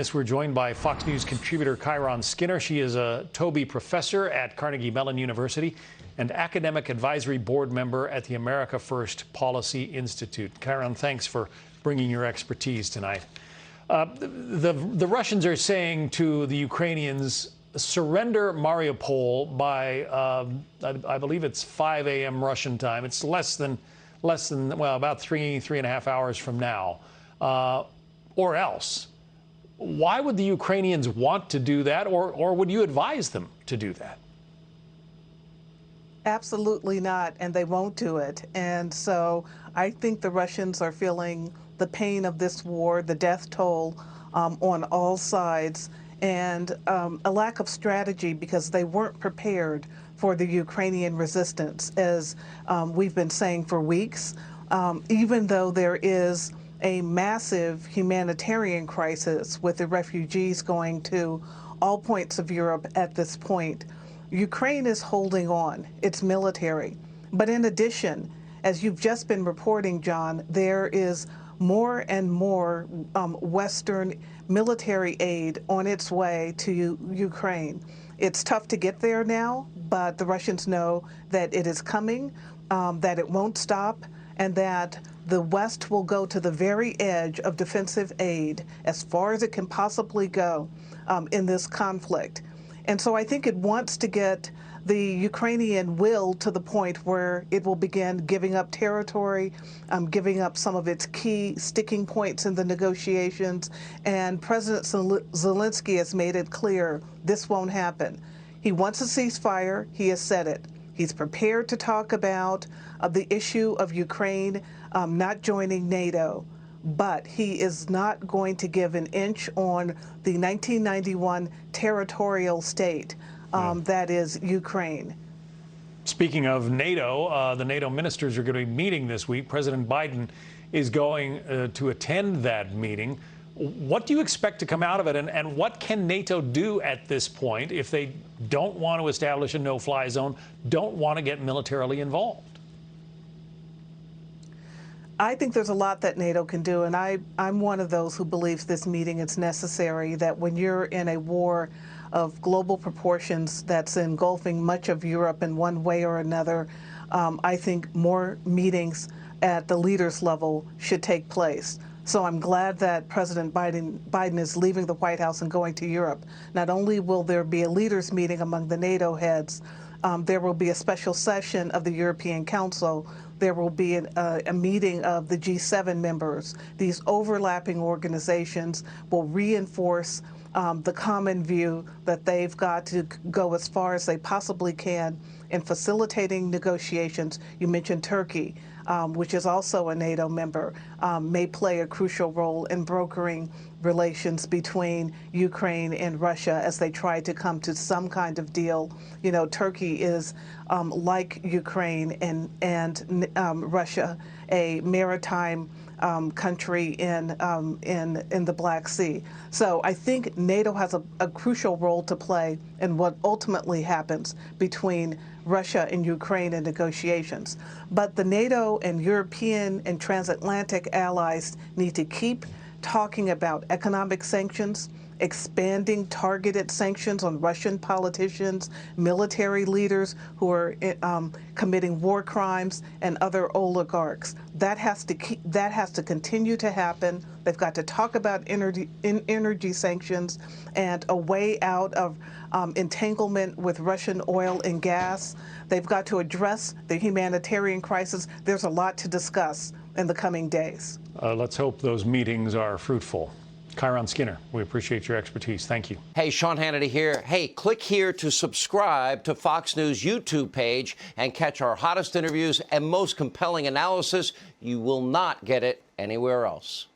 Yes, we're joined by Fox News contributor Kiron Skinner. She is a Tobey professor at Carnegie Mellon University and academic advisory board member at the America First Policy Institute. Kiron, thanks for bringing your expertise tonight. The Russians are saying to the Ukrainians, surrender Mariupol by, I believe it's 5 a.m. Russian time. It's less than, well, about three and a half hours from now, or else. Why would the Ukrainians want to do that, or would you advise them to do that? Absolutely not, and they won't do it. And so I think the Russians are feeling the pain of this war, the death toll on all sides, and a lack of strategy because they weren't prepared for the Ukrainian resistance, as we've been saying for weeks. Even though there is a massive humanitarian crisis with the refugees going to all points of Europe at this point, Ukraine is holding on, its military. But in addition, as you've just been reporting, John, there is more and more Western military aid on its way to Ukraine. It's tough to get there now, but the Russians know that it is coming, that it won't stop, and that the West will go to the very edge of defensive aid as far as it can possibly go in this conflict. And so I think it wants to get the Ukrainian will to the point where it will begin giving up territory, giving up some of its key sticking points in the negotiations. And President Zelensky has made it clear this won't happen. He wants a ceasefire. He has said it. He's prepared to talk about the issue of Ukraine not joining NATO, but he is not going to give an inch on the 1991 territorial state that is Ukraine. Speaking of NATO, the NATO ministers are going to be meeting this week. President Biden is going to attend that meeting. What do you expect to come out of it, and what can NATO do at this point if they don't want to establish a no-fly zone, don't want to get militarily involved? I think there's a lot that NATO can do, and I'm one of those who believes this meeting is necessary, that when you're in a war of global proportions that's engulfing much of Europe in one way or another, I think more meetings at the leaders level should take place. So I'm glad that President Biden is leaving the White House and going to Europe. Not only will there be a leaders meeting among the NATO heads, there will be a special session of the European Council. There will be a meeting of the G7 members. These overlapping organizations will reinforce the common view that they've got to go as far as they possibly can in facilitating negotiations. You mentioned Turkey, which is also a NATO member, may play a crucial role in brokering relations between Ukraine and Russia as they try to come to some kind of deal. You know, Turkey is, like Ukraine and Russia, a maritime country in the Black Sea. So I think NATO has a crucial role to play in what ultimately happens between Russia and Ukraine in negotiations. But the NATO and European and transatlantic allies need to keep talking about economic sanctions, expanding targeted sanctions on Russian politicians, military leaders who are committing war crimes, and other oligarchs. That has to continue to happen. They've got to talk about energy sanctions and a way out of entanglement with Russian oil and gas. They've got to address the humanitarian crisis. There's a lot to discuss in the coming days. Let's hope those meetings are fruitful. Kiron Skinner, we appreciate your expertise. Thank you. Hey, Sean Hannity here. Hey, click here to subscribe to Fox News YouTube page and catch our hottest interviews and most compelling analysis. You will not get it anywhere else.